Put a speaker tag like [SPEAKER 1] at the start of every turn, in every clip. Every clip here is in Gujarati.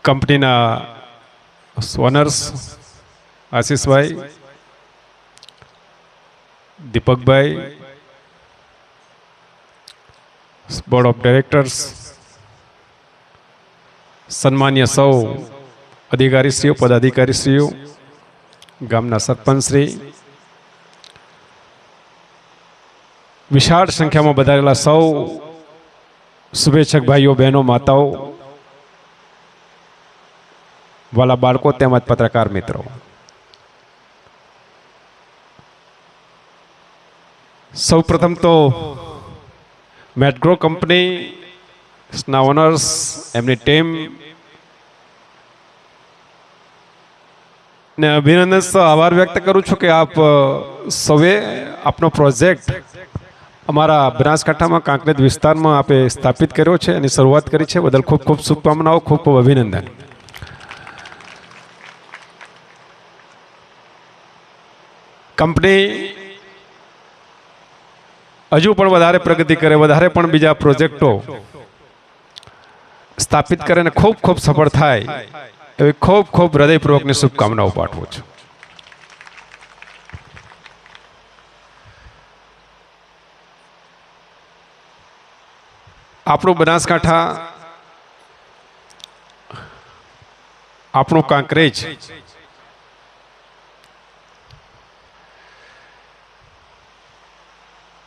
[SPEAKER 1] કંપનીના ઓનર્સ આશીષભાઈ, દીપકભાઈ, બોર્ડ ઓફ ડાયરેક્ટર્સ, સન્માન્ય સૌ અધિકારીશ્રીઓ, પદાધિકારીશ્રીઓ, ગામના સરપંચશ્રી, વિશાળ સંખ્યામાં વધારેલા સૌ શુભેચ્છક ભાઈઓ, બહેનો, માતાઓ, વાલા બાળકો તેમજ પત્રકાર મિત્રો, સૌ પ્રથમ તો મેટગ્રો કંપનીના ઓનર્સ, એમની ટીમ ને અભિનંદન, આભાર વ્યક્ત કરું છું કે આપ સૌએ આપનો પ્રોજેક્ટ અમારા બનાસકાંઠામાં કાંકરેજ વિસ્તારમાં આપે સ્થાપિત કર્યો છે અને શરૂઆત કરી છે, બદલ ખૂબ ખૂબ શુભકામનાઓ, ખૂબ ખૂબ અભિનંદન. કંપની હજુ પણ વધારે પ્રગતિ કરે, વધારે પણ બીજા પ્રોજેક્ટો સ્થાપિત કરે અને ખૂબ ખૂબ સફળ થાય એવી ખૂબ ખૂબ હૃદયપૂર્વકની શુભકામનાઓ પાઠવું છું. આપણું બનાસકાંઠા, આપણું કાંકરેજ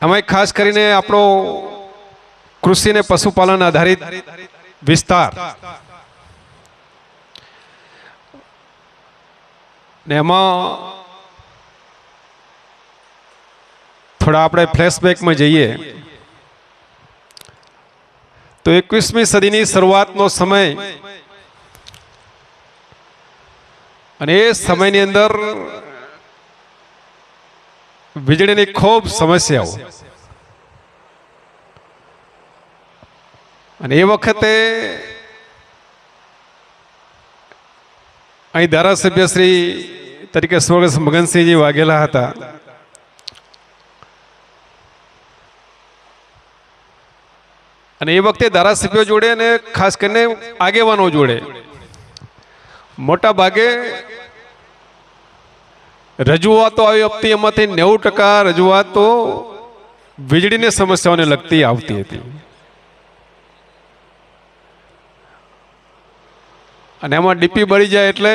[SPEAKER 1] એમાં ખાસ કરીને આપણો કૃષિ અને પશુપાલન આધારિત વિસ્તાર, ને એમાં થોડા આપણે ફ્લેશબેકમાં જઈએ તો 21મી સદીની શરૂઆતનો સમય, અને એ સમયની અંદર વીજળીની ખૂબ સમસ્યાઓ, અને એ વખતે અહીં ધારાસભ્ય શ્રી તરીકે સ્વર્ગસ્થ મગનસિંહજી વાઘેલા હતા. અને એ વખતે ધારાસભ્યો જોડે અને ખાસ કરીને આગેવાનો જોડે મોટા ભાગે રજૂઆતો આવી આપતી, એમાંથી 90% રજૂઆતો વીજળીની સમસ્યાઓને લગતી આવતી હતી. અને એમાં ડીપી બળી જાય એટલે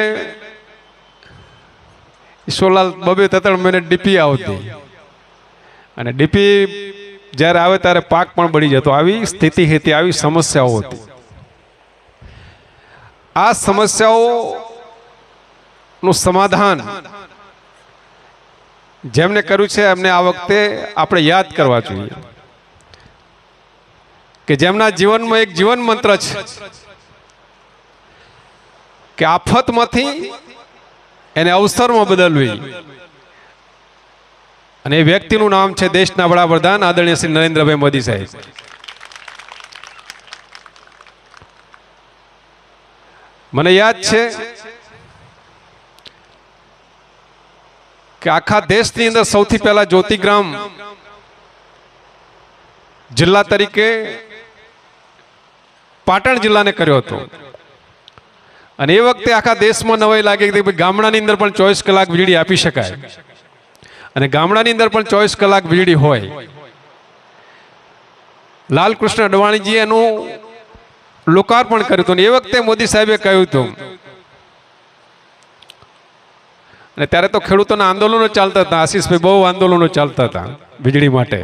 [SPEAKER 1] ઈશ્વરલાલ 2-3 મહિને ડીપી આવતી, અને ડીપી જ્યારે આવે ત્યારે પાક પણ બળી જતો. આવી સ્થિતિ હતી, આવી સમસ્યાઓ હતી. આ સમસ્યાઓનું સમાધાન જેમને કર્યું છે એમને આ વખતે આપણે યાદ કરવા જોઈએ કે જેમના જીવનમાં એક જીવન મંત્ર છે કે આફતમાંથી એને અવસરમાં બદલવી, અને એ વ્યક્તિનું નામ છે દેશના વડાપ્રધાન આદરણીય શ્રી નરેન્દ્રભાઈ મોદી સાહેબ. મને યાદ છે કે આખા દેશની અંદર સૌથી પહેલા જ્યોતિગ્રામ જિલ્લા તરીકે પાટણ જિલ્લાને કર્યો હતો. અને એ વખતે આખા દેશમાં નવાઈ લાગી કે ગામડાની અંદર પણ 24 કલાક વીજળી આપી શકાય, અને ગામડાની અંદર પણ 24 કલાક વીજળી હોય. લાલકૃષ્ણ અડવાણીજીએ એનું લોકાર્પણ કર્યું હતું. એ વખતે મોદી સાહેબે કહ્યું હતું, અને ત્યારે તો ખેડૂતોના આંદોલનો ચાલતા હતા, આશીષભાઈ બહુ આંદોલનો ચાલતા હતા વીજળી માટે.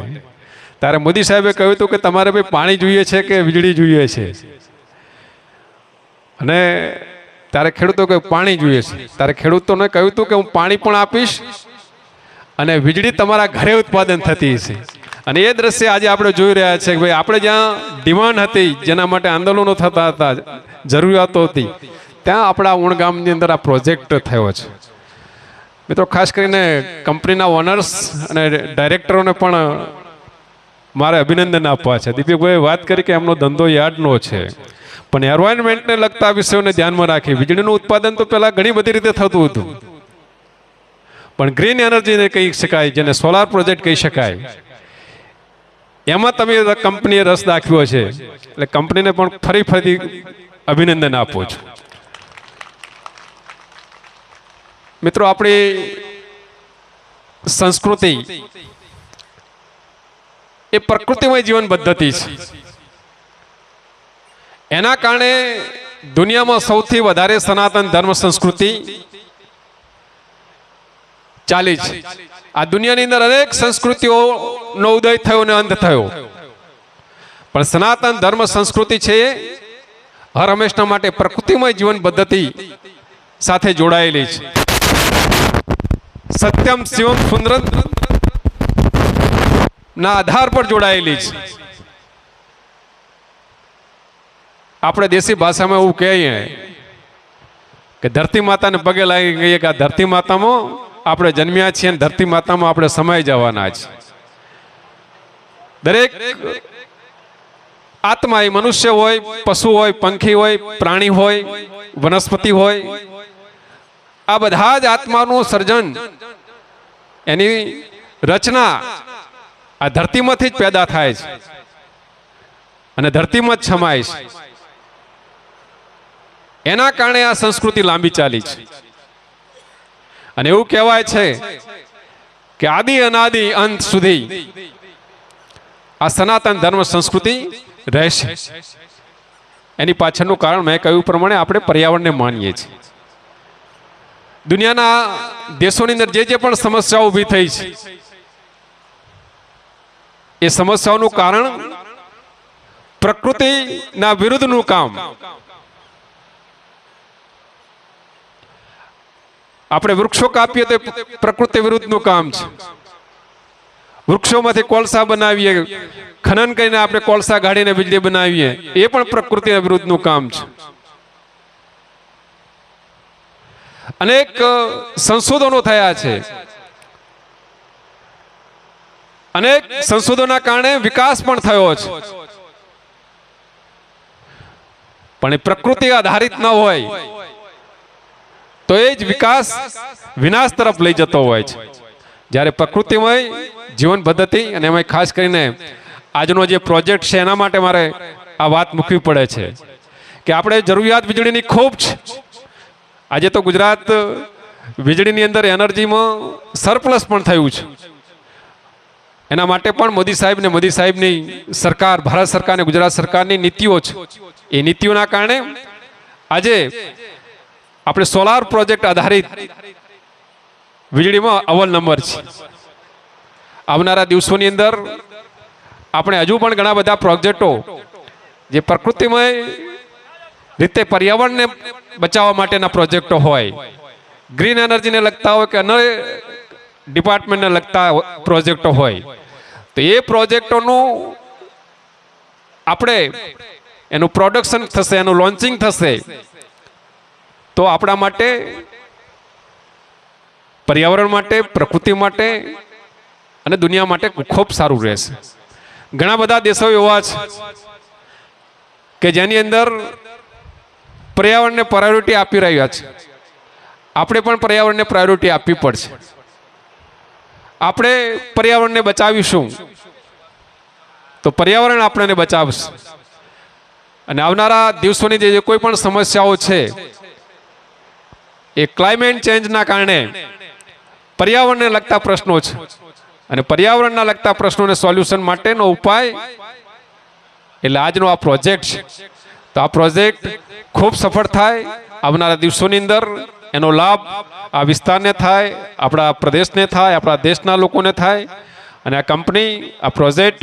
[SPEAKER 1] ત્યારે મોદી સાહેબે કહ્યું હતું કે તમારે ભાઈ પાણી જોઈએ છે કે વીજળી જોઈએ છે? અને ત્યારે ખેડૂતો કે પાણી જોઈએ છે. ત્યારે ખેડૂતોને કહ્યું હતું કે હું પાણી પણ આપીશ અને વીજળી તમારા ઘરે ઉત્પાદન થતી છે. અને એ દ્રશ્ય આજે આપણે જોઈ રહ્યા છીએ કે ભાઈ આપણે જ્યાં ડિમાન્ડ હતી, જેના માટે આંદોલનો થતા હતા, જરૂરિયાતો હતી, ત્યાં આપણા ઉણ ગામની અંદર આ પ્રોજેક્ટ થયો છે. મિત્રો, ખાસ કરીને કંપનીના ઓનર્સ અને ડાયરેક્ટરોને પણ મારે અભિનંદન આપવા છે. દીપકભાઈ વાત કરી કે એમનો ધંધો યાર્ડનો છે, પણ એન્વાયરમેન્ટને લગતા વિષયોને ધ્યાનમાં રાખી વીજળીનું ઉત્પાદન તો પહેલાં ઘણી બધી રીતે થતું હતું, પણ ગ્રીન એનર્જીને કહી શકાય, જેને સોલાર પ્રોજેક્ટ કહી શકાય, એમાં તમે કંપનીએ રસ દાખવ્યો છે. એટલે કંપનીને પણ ફરી અભિનંદન આપું છું. મિત્રો, આપણી સંસ્કૃતિ એ પ્રકૃતિમય જીવન પદ્ધતિ છે. એના કારણે દુનિયામાં સૌથી વધારે સનાતન ધર્મ સંસ્કૃતિ ચાલી છે. આ દુનિયાની અંદર અનેક સંસ્કૃતિઓનો ઉદય થયો અને અંત થયો, પણ સનાતન ધર્મ સંસ્કૃતિ છે એ હર હંમેશના માટે પ્રકૃતિમય જીવન પદ્ધતિ સાથે જોડાયેલી છે. સત્યમ શિવમ સુંદરમ ના આધાર પર જોડાયેલી છે. આપણે દેશી ભાષામાં એવું કહીએ કે ધરતી માતાને પગે લાગી ગઈએ કે આ ધરતી માતામાં આપણે જન્મ્યા છીએ અને ધરતી માતામાં આપણે સમાઈ જવાના છે. દરેક આત્મા, એ મનુષ્ય હોય, પશુ હોય, પંખી હોય, પ્રાણી હોય, વનસ્પતિ હોય, આ બધા જ આત્માનું સર્જન, એની રચના આ ધરતીમાંથી જ પેદા થાય છે અને ધરતીમાં જ સમાય છે. એના કારણે આ સંસ્કૃતિ લાંબી ચાલી છે. અને એવું કહેવાય છે કે આદિ અનાદિ અંત સુધી આ સનાતન ધર્મ સંસ્કૃતિ રહેશે. એની પાછળનું કારણ મેં કહ્યું પ્રમાણે આપણે પર્યાવરણને માનીએ છીએ. દુનિયાના દેશોની અંદર જે પણ સમસ્યાઓ ઊભી થઈ છે, એ સમસ્યાઓનું કારણ પ્રકૃતિના વિરુદ્ધનું કામ. આપણે વૃક્ષો કાપીએ તો પ્રકૃતિ વિરુદ્ધનું કામ છે. વૃક્ષોમાંથી કોલસા બનાવીએ, ખનન કરીને આપણે કોલસા ગાડીને વીજળી બનાવીએ, એ પણ પ્રકૃતિ વિરુદ્ધનું કામ છે. અનેક સંશોધનો થયા છે. અનેક સંશોધનોના કારણે વિકાસ પણ થયો છે, પણ એ પ્રકૃતિ આધારિત ન હોય તો એ જ વિકાસ વિનાશ તરફ લઈ જતો હોય છે. જ્યારે પ્રકૃતિમય જીવન પદ્ધતિ, અને એમાં ખાસ કરીને આજનો જે પ્રોજેક્ટ છે એના માટે મારે આ વાત મૂકવી પડે છે કે આપણે જરૂરિયાત વીજળીની ખૂબ છે. આજે તો ગુજરાત વીજળીની અંદર એનર્જીમાં સરપ્લસ પણ થયું છે. એના માટે પણ મોદી સાહેબની સરકાર, ભારત સરકાર અને ગુજરાત સરકારની નીતિઓ છે. એ નીતિઓના કારણે આજે આપણે સોલાર પ્રોજેક્ટ આધારિત વીજળીમાં અવ્વલ નંબર છે. આવનારા દિવસોની અંદર આપણે હજુ પણ ઘણા બધા પ્રોજેક્ટો જે પ્રકૃતિમય રીતે પર્યાવરણને બચાવવા માટેના પ્રોજેક્ટો હોય, ગ્રીન એનર્જીને લગતા હોય કે અન્ય ડિપાર્ટમેન્ટને લગતા પ્રોજેક્ટો હોય, તો એ પ્રોજેક્ટોનું આપણે એનું પ્રોડક્શન થશે, એનું લોન્ચિંગ થશે, તો આપણા માટે, પર્યાવરણ માટે, પ્રકૃતિ માટે અને દુનિયા માટે ખૂબ સારું રહેશે. ઘણા બધા દેશો એવા છે કે જેની અંદર પર્યાવરણને પ્રાયોરિટી આપી રહ્યા છે. આપણે પણ પર્યાવરણને પ્રાયોરિટી આપવી પડશે. આપણે પર્યાવરણને બચાવીશું તો પર્યાવરણ આપણને બચાવશે. અને આવનારા દિવસોની જે કોઈ પણ સમસ્યાઓ છે એ ક્લાઇમેટ ચેન્જના કારણે પર્યાવરણને લગતા પ્રશ્નો છે, અને પર્યાવરણના લગતા પ્રશ્નોને સોલ્યુશન માટેનો ઉપાય એટલે આજનો આ પ્રોજેક્ટ છે. તો આ પ્રોજેક્ટ ખૂબ સફળ થાય. આવનારા દિવસોની અંદર એનો લાભ આ વિસ્તારને થાય, આપણા પ્રદેશને થાય, આપણા દેશના લોકોને થાય, અને આ કંપની, આ પ્રોજેક્ટ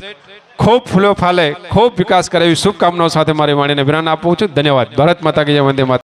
[SPEAKER 1] ખૂબ ફૂલો ફાલે, ખૂબ વિકાસ કરે એવી શુભકામનાઓ સાથે મારી વાણીને વિરામ આપું છું. ધન્યવાદ. ભારત માતા કી જય. વંદે માતરમ.